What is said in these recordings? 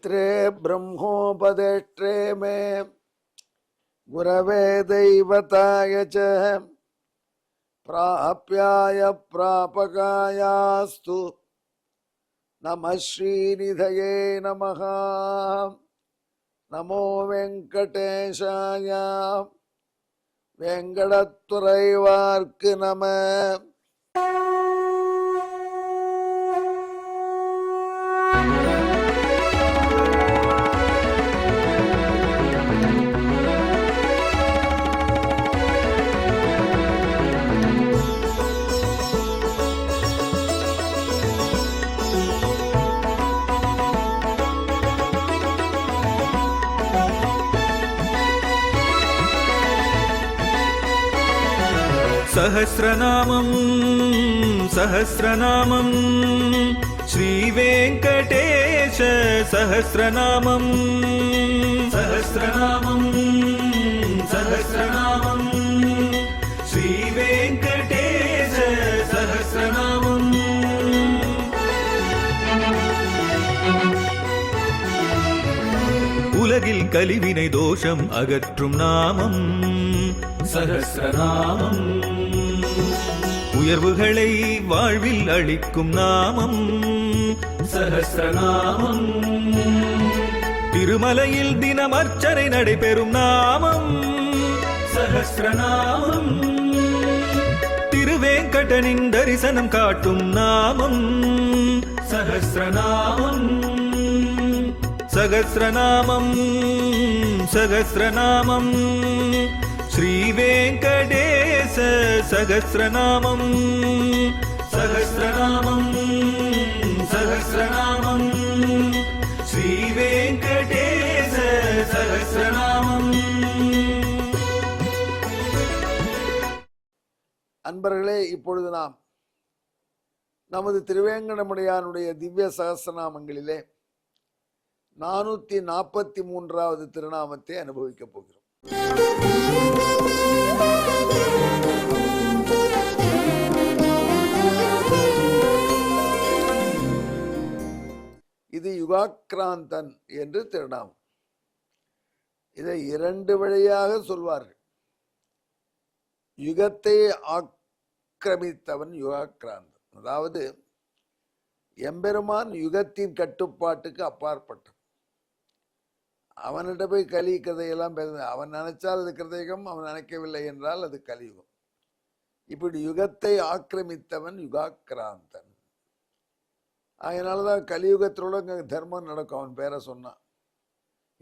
पित्रे ब्रह्मोपदेष्ट्रे मे गुरवे दैवताय च प्राप्याय प्रापकायास्तु नमः श्रीनिधये नमः। नमो वेंकटेशाय वेंकटतुरैवार्क्कु नमः। सहस्रनामं सहस्रनामं श्रीवेङ्कटेश सहस्रनामं सहस्रनामं सहस्रनामं श्रीवेङ्कटेश सहस्रनामम्। உலகில் கலிவினை தோஷம் அகற்றும் நாமம் சஹஸ்ரநாமம். உயர்வுகளை வாழ்வில் அளிக்கும் நாமம் சஹஸ்ரநாமம். திருமலையில் தினம் அர்ச்சனை நடைபெறும் நாமம் சஹஸ்ரநாமம். திருவேங்கடனின் தரிசனம் காட்டும் நாமம் சஹஸ்ரநாமம். सहस्रनामं सहस्रनामं श्रीवेङ्कटेश सहस्रनामं सहस्रनामं सहस्रनामं श्रीवेङ्कटेश सहस्रनामं। அன்பர்களே, இப்பொழுது நாம் நமது திருவேங்கடமுடையானுடைய திவ்ய சகஸ்ரநாமங்களிலே 443வது திருநாமத்தை அனுபவிக்கப் போகிறோம். இது யுகாக்ராந்தன் என்று திருநாமம். இதை 2 வழியாக சொல்வார்கள். யுகத்தை ஆக்கிரமித்தவன் யுகாக்ராந்தன், அதாவது எம்பெருமான் யுகத்தின் கட்டுப்பாட்டுக்கு அப்பாற்பட்டான். அவனிட போய் கலி கதையெல்லாம் பேச, அவன் நினைச்சால் அது கிருதயுகம், அவன் நினைக்கவில்லை என்றால் அது கலியுகம். இப்படி யுகத்தை ஆக்கிரமித்தவன் யுகாக்ராந்தன். அதனாலதான் கலியுகத்திலோட தர்மம் நடக்கும். அவன் பேரை சொன்னான்.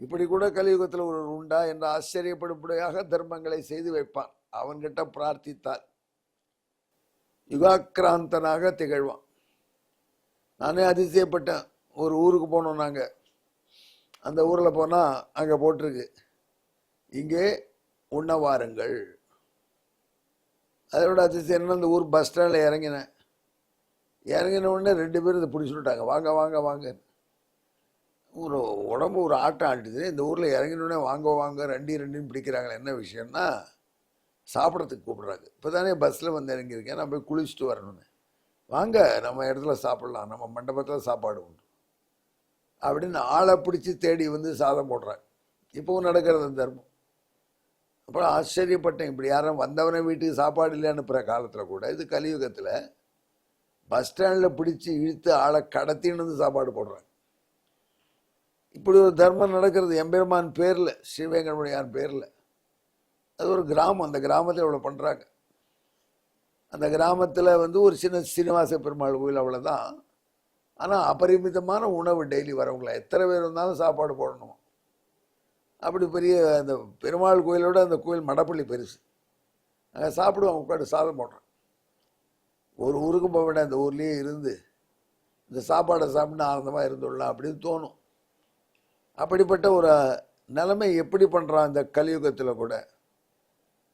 இப்படி கூட கலியுகத்தில் ஒரு உண்டா என்ற ஆச்சரியப்படும்படியாக தர்மங்களை செய்து வைப்பான். அவன்கிட்ட பிரார்த்தித்தால் யுகாக்ராந்தனாக திகழ்வான். நானே அதிசயப்பட்டேன். ஒரு ஊருக்கு போனோம் நாங்கள். அந்த ஊரில் போனால் அங்கே போட்டிருக்கு, இங்கே உண்ணவாருங்கள். அதோட அதிசயம் அந்த ஊர் பஸ் ஸ்டாண்டில் இறங்கினேன். இறங்கின உடனே 2 பேரும் இதை பிடிச்சுட்டாங்க, வாங்க வாங்க வாங்க. ஒரு உடம்பு ஒரு ஆட்டம் ஆட்டுது. இந்த ஊரில் இறங்கினோடனே வாங்க வாங்க ரெண்டின்னு பிடிக்கிறாங்களே. என்ன விஷயம்னா சாப்பிட்றதுக்கு கூப்பிட்றாங்க. இப்போ தானே பஸ்ஸில் வந்து இறங்கியிருக்கேன், நான் போய் குளிச்சுட்டு வரணுன்னு. வாங்க, நம்ம இடத்துல சாப்பிடலாம், நம்ம மண்டபத்தில் சாப்பாடு உண்டு அப்படின்னு ஆளை பிடிச்சி தேடி வந்து சாதம் போடுறாங்க. இப்போவும் நடக்கிறது அந்த தர்மம். அப்புறம் ஆச்சரியப்பட்டேன், இப்படி யாரும் வந்தவனை வீட்டுக்கு சாப்பாடு இல்லை அனுப்புகிற காலத்தில் கூட இது கலியுகத்தில் பஸ் ஸ்டாண்டில் பிடிச்சி இழுத்து ஆளை கடத்தின்னு வந்து சாப்பாடு போடுறாங்க. இப்படி ஒரு தர்மம் நடக்கிறது எம்பெருமான் பேரில், ஸ்ரீவேங்கடமுடையான் பேரில். அது ஒரு கிராமம். அந்த கிராமத்தில் இவ்வளோ பண்ணுறாங்க. அந்த கிராமத்தில் வந்து ஒரு சின்ன சீனிவாச பெருமாள் கோயில், அவ்வளோதான். ஆனால் அபரிமிதமான உணவு டெய்லி வரவங்கள எத்தனை பேர் இருந்தாலும் சாப்பாடு போடணும். அப்படி பெரிய அந்த பெருமாள் கோயிலோட அந்த கோயில் மடப்பள்ளி பெருசு. அங்கே சாப்பிடுவாங்க, உட்காந்து சாதம் போடுறோம். ஒரு ஊருக்கு போக வேண்டாம், இந்த ஊர்லேயே இருந்து இந்த சாப்பாடை சாப்பிட்டு ஆனந்தமாக இருந்துடலாம் அப்படின்னு தோணும். அப்படிப்பட்ட ஒரு நிலைமை எப்படி பண்ணுறான் இந்த கலியுகத்தில் கூட.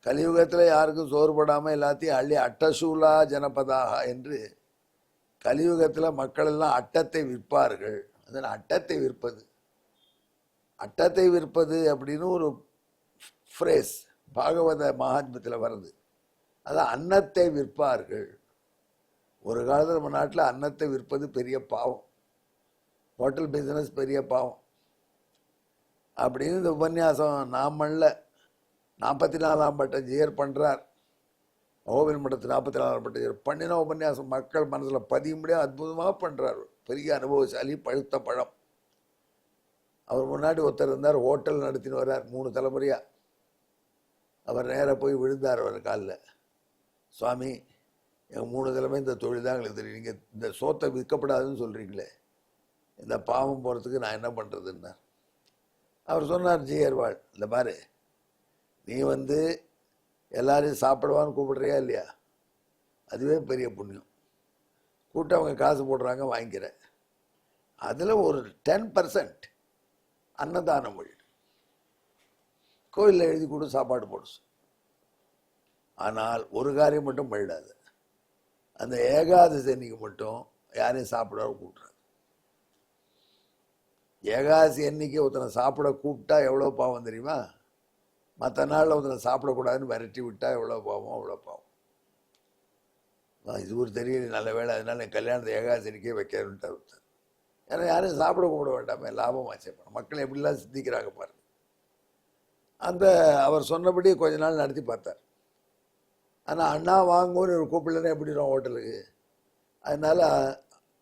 கலியுகத்தில் யாருக்கும் சோறுபடாமல் எல்லாத்தையும் அள்ளி அட்டசூலா ஜனபதாக என்று கலியுகத்தில் மக்கள் எல்லாம் அட்டத்தை விற்பார்கள். அதனால் அட்டத்தை விற்பது, அட்டத்தை விற்பது அப்படின்னு ஒரு ஃப்ரேஸ் பாகவத மகாத்மியத்தில் வருது. அது அன்னத்தை விற்பார்கள். ஒரு காலத்தில் நம்ம நாட்டில் அன்னத்தை விற்பது பெரிய பாவம். ஹோட்டல் பிஸ்னஸ் பெரிய பாவம். அப்படின்னு இந்த உபன்யாசம் நாமல்ல 44ஆம் பட்டஜியர் பண்ணுறார். கோவில் மடத்து 44ஆம் பட்டஜியர் பண்ணின உபன்யாசம் மக்கள் மனசில் பதியும்படியாக அற்புதமாக பண்ணுறார். பெரிய அனுபவசாலி, பழுத்த பழம். அவர் முன்னாடி ஒருத்தர் இருந்தார், ஹோட்டல் நடத்தின்னு வர்றார் 3 தலைமுறையாக. அவர் நேராக போய் விழுந்தார் அவர் காலில். சுவாமி, எங்கள் 3 தலைமை இந்த தொழில் தான் எங்களுக்கு தெரியும், நீங்கள் இந்த சோத்தை விற்கப்படாதுன்னு சொல்கிறீங்களே, இந்த பாவம் போகிறதுக்கு நான் என்ன பண்ணுறதுன்னார். அவர் சொன்னார், ஜியர்வாள், இந்த பாரு, நீ எல்லாரையும் சாப்பிடுவான்னு கூப்பிடுறியா இல்லையா, அதுவே பெரிய புண்ணியம். கூட்டவங்க காசு போடுறாங்க, வாங்கிக்கிற, அதில் ஒரு 10% அன்னதானம் வழி கோயிலில் எழுதி கொடு, சாப்பாடு போடு. ஆனால் ஒரு காரியம் மட்டும் பண்ணிடாது, அந்த ஏகாதசி அன்னைக்கு மட்டும் யாரையும் சாப்பிட கூப்பிட்றாரு. ஏகாதசி அன்னைக்கு ஒருத்தனை சாப்பிட கூப்பிட்டா எவ்வளோ பாவம் தெரியுமா? மற்ற நாளில் ஒருத்தனை சாப்பிடக்கூடாதுன்னு விரட்டி விட்டா எவ்வளோ பாவம், அவ்வளோ பாவம். இது ஒரு தெரியல, நல்ல வேலை, அதனால என் கல்யாணத்தை ஏகாதசி அன்னைக்கே வைக்கிறேன்ட்டு ஒருத்தர். ஏன்னா யாரும் சாப்பிட கூப்பிட வேண்டாமே, லாபமாச்சே. மக்கள் எப்படிலாம் சிந்திக்கிறாங்க பாருங்க. அவர் சொன்னபடி கொஞ்ச நாள் நடத்தி பார்த்தார். ஆனால் அண்ணா வாங்குவோன்னு ஒரு கூப்பிடலன்னா எப்படிடும் ஹோட்டலுக்கு. அதனால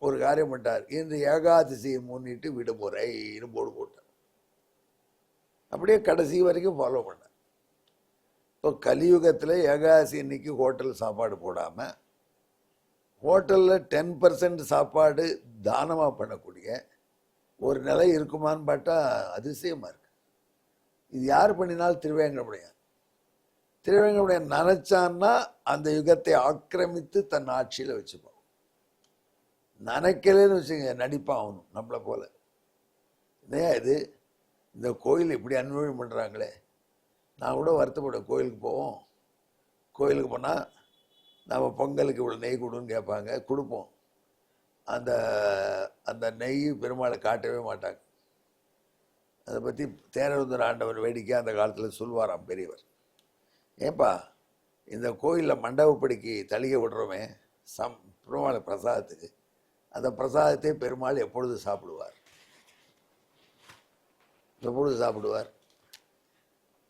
ஒரு காரியம் பண்ணிட்டார், இன்று ஏகாதசியை முன்னிட்டு விடுமுறைன்னு போர்டு போட்டார். அப்படியே கடைசி வரைக்கும் ஃபாலோ பண்ணார். இப்போ கலியுகத்தில் ஏகாதசி இன்னைக்கு ஹோட்டல் சாப்பாடு போடாமல் ஹோட்டலில் 10% சாப்பாடு தானமாக பண்ணக்கூடிய ஒரு நிலை இருக்குமான்னு பார்த்தா அதிசயமாக இருக்கு. இது யார் பண்ணினாலும் திருவேங்கடமுடையான். திருவேங்கடமுடையான் நினைச்சான்னா அந்த யுகத்தை ஆக்கிரமித்து தன் ஆட்சியில் வச்சுப்பான். நினைக்கலன்னு வச்சுங்க, நடிப்பான் அவனும் நம்மளை போல. இது இந்த கோயில் இப்படி அனுபவம் பண்ணுறாங்களே. நான் கூட வருத்தப்படும், கோயிலுக்கு போவோம், கோயிலுக்கு போனால் நம்ம பொங்கலுக்கு இவ்வளோ நெய் கொடுன்னு கேட்பாங்க, கொடுப்போம். அந்த அந்த நெய் பெருமாளை காட்டவே மாட்டாங்க. அதை பற்றி தேரருந்தர் ஆண்டவர் வேடிக்கை அந்த காலத்தில் சொல்வாராம் பெரியவர். ஏன்பா இந்த கோயிலில் மண்டபப்படிக்கு தளிகை விடுறோமே பெருமாளை பிரசாதத்துக்கு, அந்த பிரசாதத்தை பெருமாள் எப்பொழுது சாப்பிடுவார்? எப்பொழுது சாப்பிடுவார்?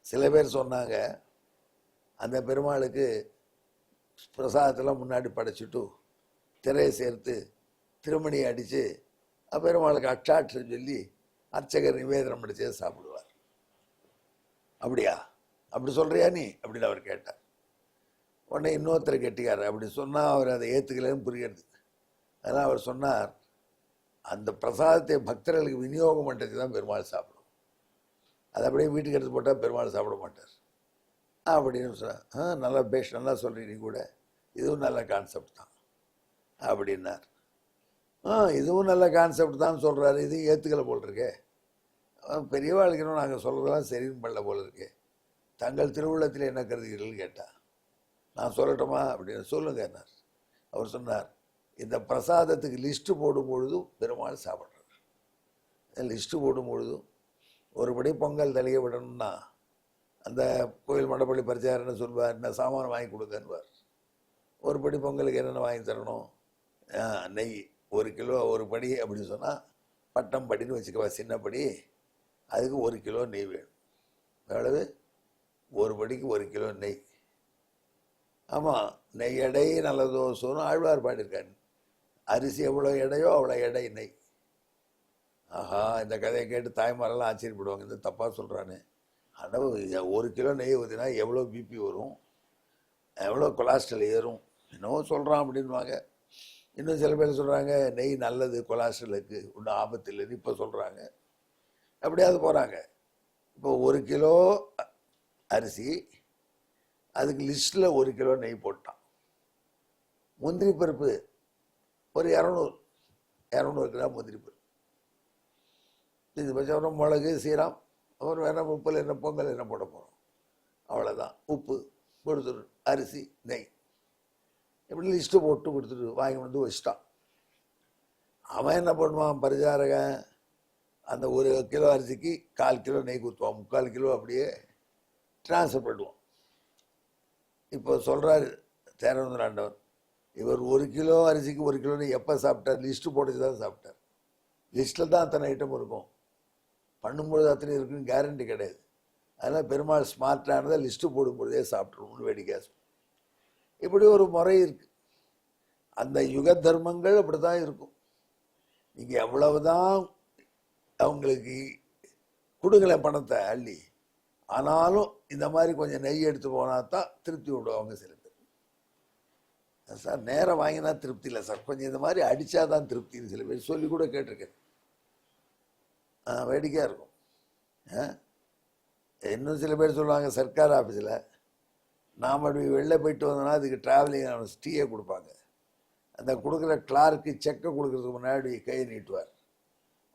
சில பேர் சொன்னாங்க, அந்த பெருமாளுக்கு பிரசாதத்தெல்லாம் முன்னாடி படைச்சிட்டு திரையை சேர்த்து திருமணியை அடித்து பெருமாளுக்கு அச்சாட்சம் சொல்லி அர்ச்சகர் நிவேதனம் அடிச்சே சாப்பிடுவார். அப்படியா, அப்படி சொல்கிறியா நீ அப்படின்னு அவர் கேட்டார். உடனே இன்னொருத்தர் கெட்டிக்கார், அப்படி சொன்னால் அவர் அதை ஏற்றுக்கலன்னு புரிகிறது. அதனால் அவர் சொன்னார், அந்த பிரசாதத்தை பக்தர்களுக்கு விநியோகம் பண்ணுறதுக்கு தான் பெருமாள் சாப்பிடும், அதை அப்படியே வீட்டுக்கு எடுத்து போட்டால் பெருமாள் சாப்பிட மாட்டார் அப்படின்னு சொன்னார். நல்லா நல்லா சொல்கிறீங்க கூட, இதுவும் நல்ல கான்செப்ட் தான் அப்படின்னார். இதுவும் நல்ல கான்செப்ட் தான் சொல்கிறாரு, இதையும் ஏற்றுக்கலை போல் இருக்கே. பெரியவாளுக்கணும் நாங்கள் சொல்கிறதெல்லாம் சரின்னு பண்ணல போல் இருக்கே, தங்கள் திருவுள்ளத்தில் என்ன கருதுகிறீர்கள் கேட்டால், நான் சொல்லட்டுமா அப்படின்னு. சொல்லுங்க என்னார். அவர் சொன்னார், இந்த பிரசாதத்துக்கு லிஸ்ட்டு போடும் பொழுதும் பெருமாள் சாப்பிட்றார். லிஸ்ட்டு போடும் பொழுதும் ஒரு படி பொங்கல் தலையை விடணும்னா அந்த கோயில் மண்டபள்ளி பரிச்சாரன்னு சொல்வார், என்ன சாமான் வாங்கி கொடுங்கன்னுவார். ஒரு படி பொங்கலுக்கு என்னென்ன வாங்கி தரணும்? நெய் 1 கிலோ, ஒரு படி அப்படின்னு சொன்னால் பட்டம் படின்னு வச்சுக்கவா, சின்னப்படி, அதுக்கு 1 கிலோ நெய் வேணும். எவ்வளவு? ஒரு படிக்கு 1 கிலோ நெய். ஆமாம், நெய் எடை நல்ல தோசைன்னு ஆழ்வார் பாடியிருக்காரு. அரிசி எவ்வளோ எடையோ அவ்வளோ எடை நெய். ஆஹா, இந்த கதையை கேட்டு தாய்மாரெல்லாம் ஆச்சரியப்படுவாங்க, இந்த தப்பாக சொல்கிறானே. ஆனால் 1 கிலோ நெய் ஊற்றினா எவ்வளோ பிபி வரும், எவ்வளோ கொலாஸ்ட்ரால் ஏறும், என்னவோ சொல்கிறான் அப்படின்வாங்க. இன்னும் சில பேர் சொல்கிறாங்க நெய் நல்லது, கொலாஸ்ட்ரலுக்கு ஒன்றும் ஆபத்து இல்லைன்னு இப்போ சொல்கிறாங்க. அப்படியாவது போகிறாங்க. இப்போ 1 கிலோ அரிசி, அதுக்கு லிஸ்ட்டில் 1 கிலோ நெய் போட்டான். முந்திரி பருப்பு ஒரு 200 கிராம் முந்திரி பருப்பு. இது பட்சம் மிளகு, சீரம், அப்புறம் வேணா உப்பில் என்ன பொங்கல் என்ன போட போகிறோம், அவ்வளோதான். உப்பு கொடுத்துரு, அரிசி, நெய், இப்படி லிஸ்ட்டு போட்டு கொடுத்துட்டு வாங்கி வச்சிட்டான். அவன் என்ன பண்ணுவான் பரிசாரகன், அந்த 1 கிலோ அரிசிக்கு 1/4 கிலோ நெய் ஊற்றுவான், 3/4 கிலோ அப்படியே டிரான்ஸ்ஃபர் பண்ணுவான். இப்போ சொல்கிறார் தேரவந்தர் ஆண்டவர், இவர் 1 கிலோ அரிசிக்கு 1 கிலோ நெய் எப்போ சாப்பிட்டார்? லிஸ்ட்டு போட்டு தான் சாப்பிட்டார். லிஸ்ட்டில் தான் அத்தனை ஐட்டம் இருக்கும். பண்ணும்பொழுது அத்தனை இருக்குன்னு கேரண்டி கிடையாது. அதனால் பெருமாள் ஸ்மார்ட்டானதை லிஸ்ட்டு போடும்பொழுதே சாப்பிட்ருவோம்னு வேடிக்கை. இப்படி ஒரு முறை இருக்குது. அந்த யுக தர்மங்கள் அப்படி தான் இருக்கும். நீங்கள் எவ்வளவுதான் அவங்களுக்கு கொடுக்கல பணத்தை அள்ளி, ஆனாலும் இந்த மாதிரி கொஞ்சம் நெய் எடுத்து போனால் தான் திருப்தி விடுவாங்க சில பேர். சார் நேரம் வாங்கினா திருப்தி இல்லை சார், கொஞ்சம் இந்த மாதிரி அடித்தாதான் திருப்தின்னு சில பேர் சொல்லி கூட கேட்டிருக்கேன். வேடிக்கையாக இருக்கும். இன்னும் சில பேர் சொல்லுவாங்க, சர்க்கார் ஆஃபீஸில் நாம் அப்படி வெளில போயிட்டு வந்தோம்னா அதுக்கு ட்ராவலிங் டீயை கொடுப்பாங்க. அந்த கொடுக்குற கிளார்க்கு செக்கை கொடுக்குறதுக்கு முன்னாடி கையை நீட்டுவார்.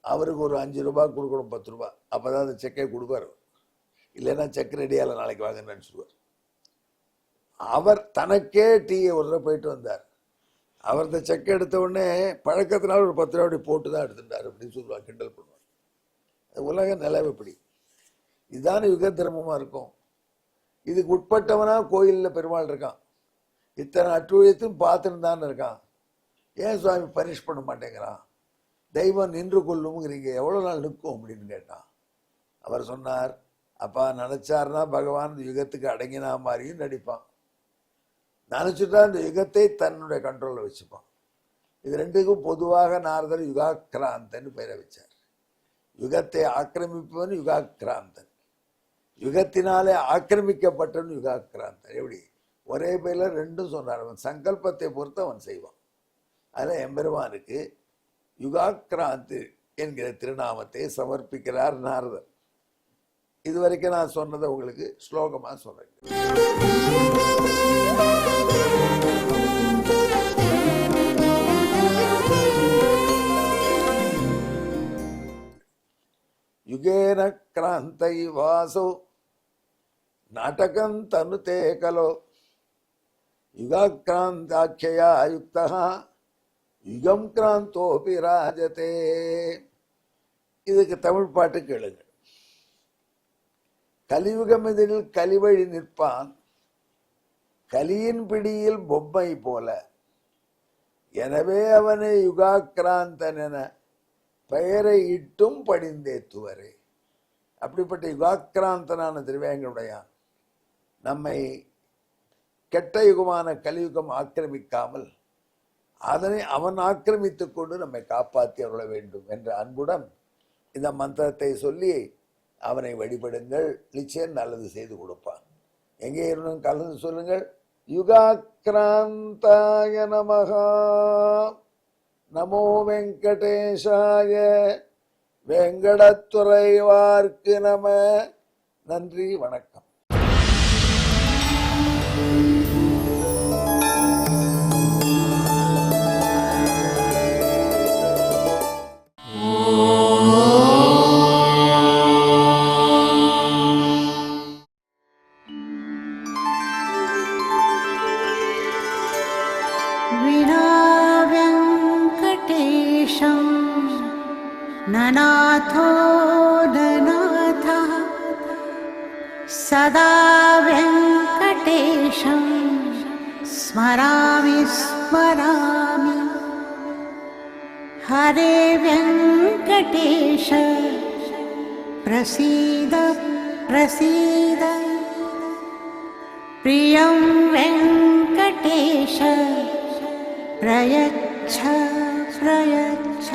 அவருக்கு ஒரு 5 ரூபா கொடுக்கணும், 10 ரூபா, அப்போ தான் அந்த செக்கை கொடுப்பார். இல்லைன்னா செக் ரெடியால் நாளைக்கு வாங்கன்னு நினச்சிடுவார். அவர் தனக்கே டீயை ஒரு தடவை போயிட்டு வந்தார். அவர் இந்த செக்கை எடுத்த உடனே பழக்கத்தினால ஒரு 10 ரூபா அப்படி போட்டு தான் எடுத்துட்டார் அப்படின்னு சொல்லுவாங்க, கிண்டல் பண்ணுவார். உலக நிலவு இப்படி. இதுதானே யுக தர்மமாக இருக்கும். இதுக்கு உட்பட்டவனா கோயிலில் பெருமாள் இருக்கான், இத்தனை அட்டுழியத்தையும் பார்த்துன்னு தான் இருக்கான். ஏன் சுவாமி பனிஷ் பண்ண மாட்டேங்கிறான்? தெய்வம் நின்று கொள்ளும்ங்கிறீங்க, எவ்வளோ நாள் நிற்கும் அப்படின்னு கேட்டான். அவர் சொன்னார், அப்பா நினச்சார்னா பகவான் இந்த யுகத்துக்கு அடங்கினா மாதிரியும் நடிப்பான், நினச்சிட்டா இந்த யுகத்தை தன்னுடைய கண்ட்ரோலில் வச்சுப்பான். இது ரெண்டுக்கும் பொதுவாக நாரதர் யுகாக்கிராந்தன் பெயரை வச்சார். யுகத்தை ஆக்கிரமிப்பவன் யுகாக்கிராந்தன், யுகத்தினாலே ஆக்கிரமிக்கப்பட்டவன் யுகாக்கிராந்தன். எப்படி ஒரே பேரில் ரெண்டும் சொன்னார். அவன் சங்கல்பத்தை பொறுத்து அவன் செய்வான். அதில் எம்பெருமானுக்கு யுகாக்கிராந்து என்கிற திருநாமத்தை சமர்ப்பிக்கிறார் நாரதர். இதுவரைக்கும் நான் சொன்னதை உங்களுக்கு ஸ்லோகமாக சொல்றேன். யுகேன கிராந்தை வாசோ நாடகம் தனுதே கலோ யுகாக்கிராந்தாட்சயா யுக்தா யுகம் கிராந்தோபி ராஜதே. இதுக்கு தமிழ் பாட்டு கேளுங்க. கலியுகம் இதனில் கலிவழி நிற்பான், கலியின் பிடியில் பொம்மை போல, எனவே அவனை யுகாக்கிராந்தன் என பெயரை இட்டும் படிந்தேத்துவரே. அப்படிப்பட்ட யுகாக்கிராந்தனான திருவேங்கடையான் நம்மை கெட்ட யுகமான கலியுகம் ஆக்கிரமிக்காமல் அதனை அவன் ஆக்கிரமித்துக் கொண்டு நம்மை காப்பாற்றி அருள வேண்டும் என்ற அன்புடன் இந்த மந்திரத்தை சொல்லி அவனை வழிபடுங்கள். நிச்சயம் நல்லது செய்து கொடுப்பான். எங்கே இருந்தும் கலந்து சொல்லுங்கள். யுகாக்கிராந்தாய நமஹா. நமோ வெங்கடேஷாய. வெங்கடத்துறைவார்க்கு நம. நன்றி, வணக்கம். ननाथो ननाथः सदा वेङ्कटेशं स्मरामि स्मरामि. हरे वेङ्कटेश प्रसीद प्रसीद. प्रियं वेङ्कटेश प्रयच्छ प्रयच्छ.